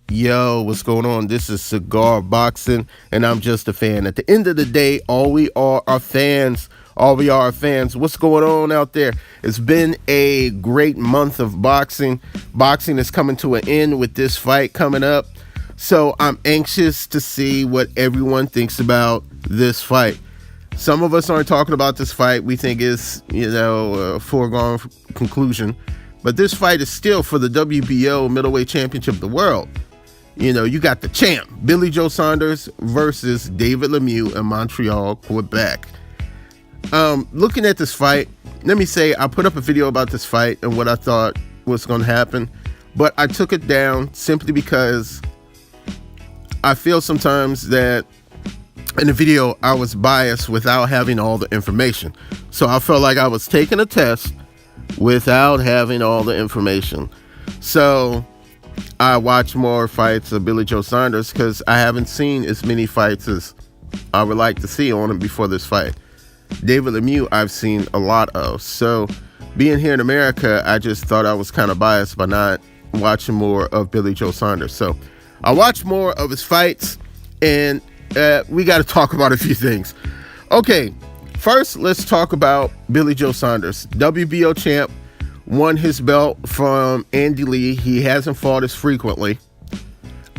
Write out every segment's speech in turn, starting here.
Yo, what's going on? This is Cigar Boxing, and I'm just a fan. At the end of the day, all we are fans. All we are fans. What's going on out there? It's been a great month of boxing. Boxing is coming to an end with this fight coming up. So I'm anxious to see what everyone thinks about this fight. Some of us aren't talking about this fight. We think it's, a foregone conclusion. But this fight is still for the WBO middleweight championship of the world. You got the champ, Billy Joe Saunders versus David Lemieux in Montreal, Quebec. Looking at this fight, let me say I put up a video about this fight and what I thought was going to happen, but I took it down simply because I feel sometimes that in the video I was biased without having all the information. So I felt like I was taking a test without having all the information. So I watch more fights of Billy Joe Saunders because I haven't seen as many fights as I would like to see on him before this fight. David Lemieux I've seen a lot of. So being here in America, I just thought I was kind of biased by not watching more of Billy Joe Saunders. So I watched more of his fights, and we got to talk about a few things. Okay, first let's talk about Billy Joe Saunders, WBO champ. Won his belt from Andy Lee. He hasn't fought as frequently.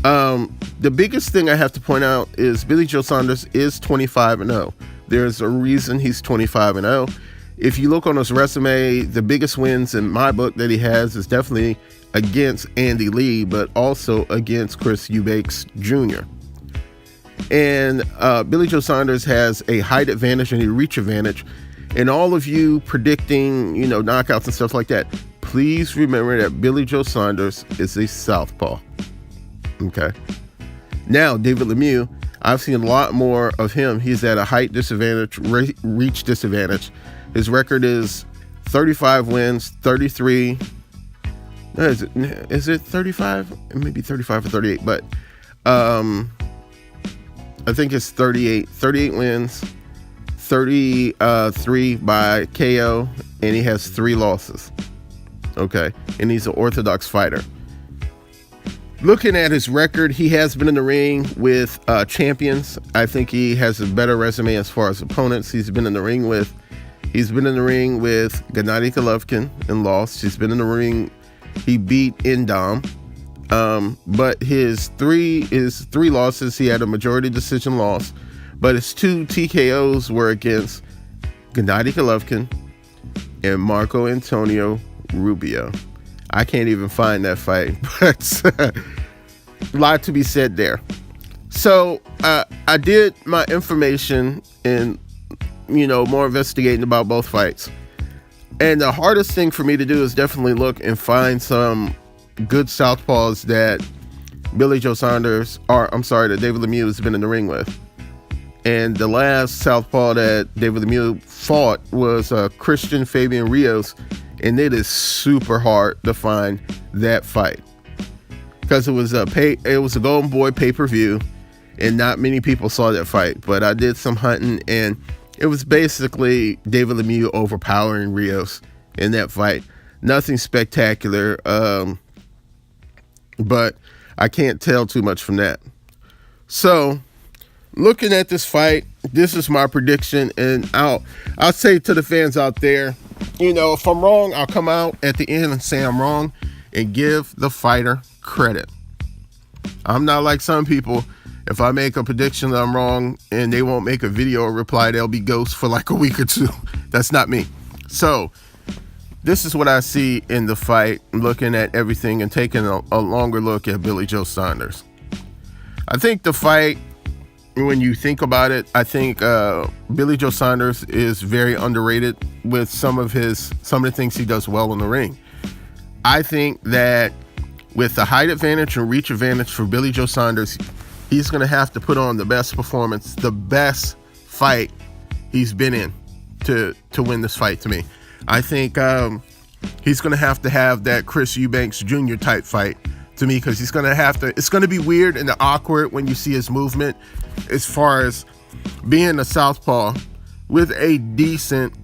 The biggest thing I have to point out is Billy Joe Saunders is 25-0. There's a reason he's 25-0. If you look on his resume, the biggest wins in my book that he has is definitely against Andy Lee, but also against Chris Eubanks Jr. And Billy Joe Saunders has a height advantage and a reach advantage. And all of you predicting, knockouts and stuff like that, please remember that Billy Joe Saunders is a southpaw. Okay. Now, David Lemieux, I've seen a lot more of him. He's at a height disadvantage, reach disadvantage. His record is 35 wins, 33. Is it 35? Maybe 35 or 38, but I think it's 38. 38 wins. 33 by KO, and he has 3 losses. Okay, and he's an orthodox fighter. Looking at his record, he has been in the ring with champions. I think he has a better resume as far as opponents. He's been in the ring with Gennady Golovkin and lost. He's been in the ring. He beat Indom. But his three losses, he had a majority decision loss. But his 2 TKOs were against Gennady Golovkin and Marco Antonio Rubio. I can't even find that fight, but a lot to be said there. So I did my information and, more investigating about both fights. And the hardest thing for me to do is definitely look and find some good southpaws that that David Lemieux has been in the ring with. And the last southpaw that David Lemieux fought was Christian Fabian Rios, and it is super hard to find that fight because it was a Golden Boy pay-per-view, and not many people saw that fight. But I did some hunting, and it was basically David Lemieux overpowering Rios in that fight. Nothing spectacular, but I can't tell too much from that. So, looking at this fight, this is my prediction, and I'll say to the fans out there, if I'm wrong, I'll come out at the end and say I'm wrong and give the fighter credit. I'm not like some people. If I make a prediction that I'm wrong and they won't make a video or reply, they'll be ghosts for like a week or two. That's not me. So this is what I see in the fight, looking at everything and taking a longer look at Billy Joe Saunders. I think the fight, when you think about it, I think Billy Joe Saunders is very underrated with some of the things he does well in the ring. I think that with the height advantage and reach advantage for Billy Joe Saunders, he's going to have to put on the best performance, the best fight he's been in to win this fight to me. I think he's going to have that Chris Eubanks Jr. type fight to me, because he's going to have to, it's going to be weird and awkward when you see his movement as far as being a southpaw with a decent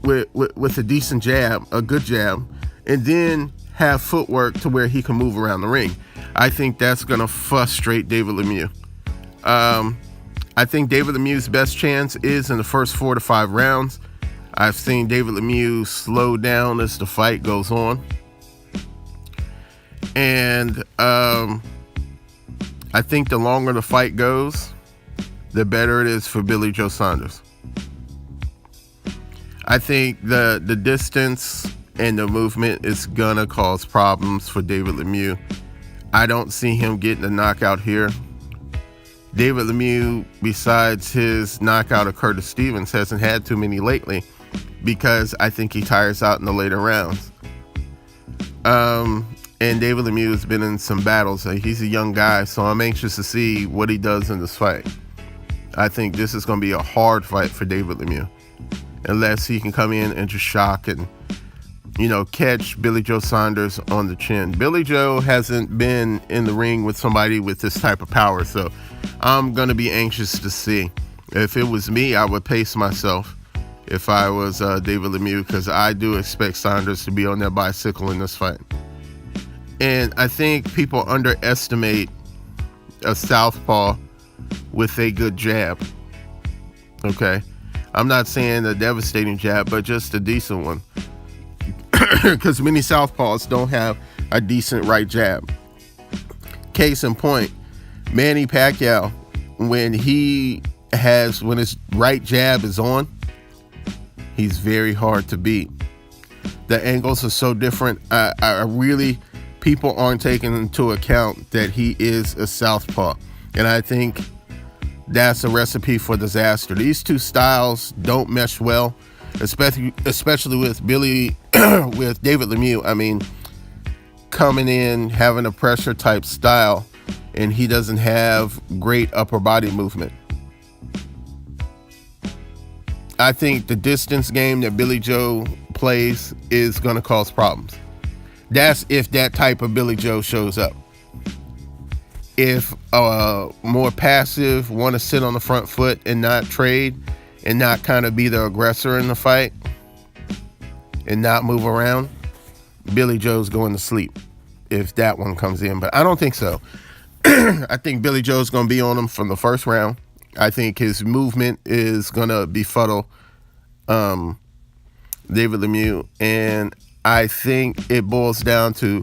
jab, a good jab, and then have footwork to where he can move around the ring. I think that's going to frustrate David Lemieux. I think David Lemieux's best chance is in the first 4 to 5 rounds. I've seen David Lemieux slow down as the fight goes on. And I think the longer the fight goes, the better it is for Billy Joe Saunders. I think the distance and the movement is going to cause problems for David Lemieux. I don't see him getting a knockout here. David Lemieux, besides his knockout of Curtis Stevens, hasn't had too many lately because I think he tires out in the later rounds. And David Lemieux has been in some battles. He's a young guy, so I'm anxious to see what he does in this fight. I think this is going to be a hard fight for David Lemieux, unless he can come in and just shock and, catch Billy Joe Saunders on the chin. Billy Joe hasn't been in the ring with somebody with this type of power, so I'm going to be anxious to see. If it was me, I would pace myself if I was David Lemieux, because I do expect Saunders to be on their bicycle in this fight. And I think people underestimate a southpaw with a good jab. Okay? I'm not saying a devastating jab, but just a decent one. Because many southpaws don't have a decent right jab. Case in point, Manny Pacquiao, when his right jab is on, he's very hard to beat. The angles are so different. People aren't taking into account that he is a southpaw. And I think that's a recipe for disaster. These two styles don't mesh well, especially with with David Lemieux. I mean, coming in, having a pressure type style, and he doesn't have great upper body movement. I think the distance game that Billy Joe plays is going to cause problems. That's if that type of Billy Joe shows up. If more passive, want to sit on the front foot and not trade and not kind of be the aggressor in the fight and not move around, Billy Joe's going to sleep if that one comes in. But I don't think so. I think Billy Joe's going to be on him from the first round. I think his movement is going to befuddle David Lemieux. And I think it boils down to,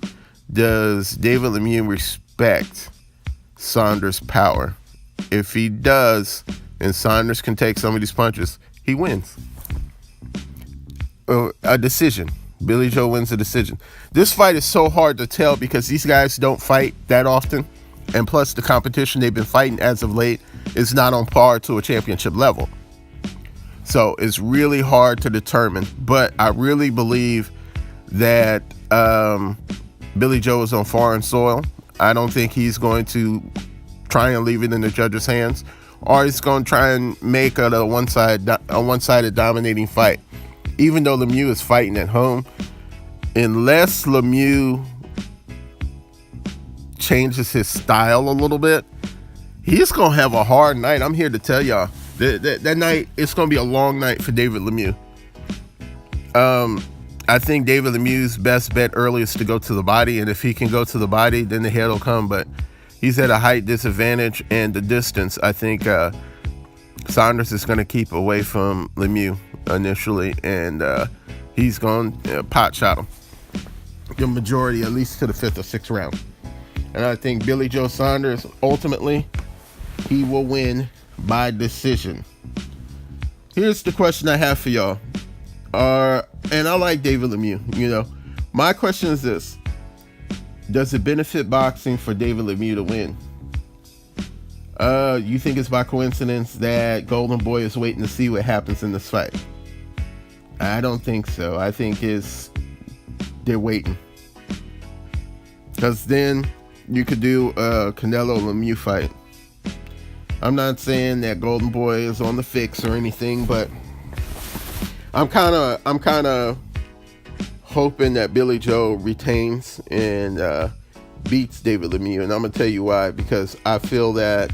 does David Lemieux respect Saunders' power? If he does, and Saunders can take some of these punches, he wins. A decision. Billy Joe wins a decision. This fight is so hard to tell because these guys don't fight that often. And plus, the competition they've been fighting as of late is not on par to a championship level. So it's really hard to determine. But I really believe that Billy Joe is on foreign soil. I don't think he's going to try and leave it in the judges' hands, or he's going to try and make it a one-sided dominating fight. Even though Lemieux is fighting at home, unless Lemieux changes his style a little bit, he's going to have a hard night. I'm here to tell y'all that night, it's going to be a long night for David Lemieux. I think David Lemieux's best bet early is to go to the body, and if he can go to the body, then the head will come. But he's at a height disadvantage, and the distance, I think Saunders is going to keep away from Lemieux initially, and he's going to pot shot him the majority, at least to the 5th or 6th round. And I think Billy Joe Saunders, ultimately, he will win by decision. Here's the question I have for y'all. And I like David Lemieux, My question is this. Does it benefit boxing for David Lemieux to win? You think it's by coincidence that Golden Boy is waiting to see what happens in this fight? I don't think so. I think they're waiting. Because then you could do a Canelo Lemieux fight. I'm not saying that Golden Boy is on the fix or anything, but I'm kind of hoping that Billy Joe retains and beats David Lemieux, and I'm gonna tell you why. Because I feel that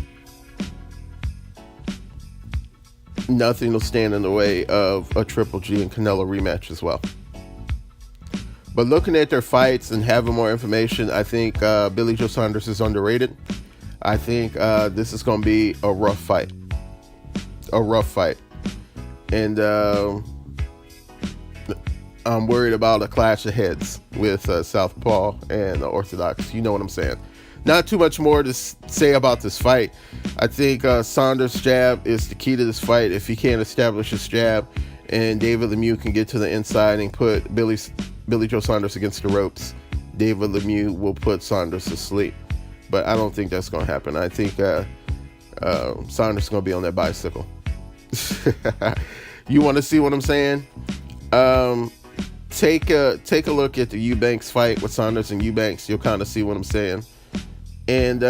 nothing will stand in the way of a Triple G and Canelo rematch as well. But looking at their fights and having more information, I think Billy Joe Saunders is underrated. I think this is going to be a rough fight. And I'm worried about a clash of heads with Southpaw and Orthodox. You know what I'm saying. Not too much more to say about this fight. I think Saunders' jab is the key to this fight. If he can't establish his jab and David Lemieux can get to the inside and put Billy Joe Saunders against the ropes, David Lemieux will put Saunders to sleep. But I don't think that's going to happen. I think Saunders is going to be on that bicycle. You want to see what I'm saying? Take a look at the Eubanks fight with Saunders and Eubanks. You'll kind of see what I'm saying. And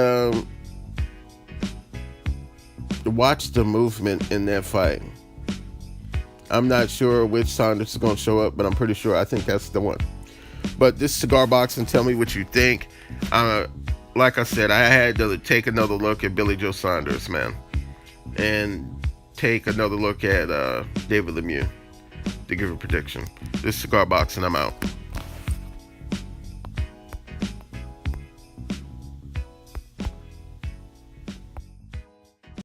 watch the movement in that fight. I'm not sure which Saunders is going to show up, but I'm pretty sure I think that's the one. But this Cigar Boxing, tell me what you think. Like I said, I had to take another look at Billy Joe Saunders, man. And take another look at David Lemieux to give a prediction. This Cigar Boxing, I'm out.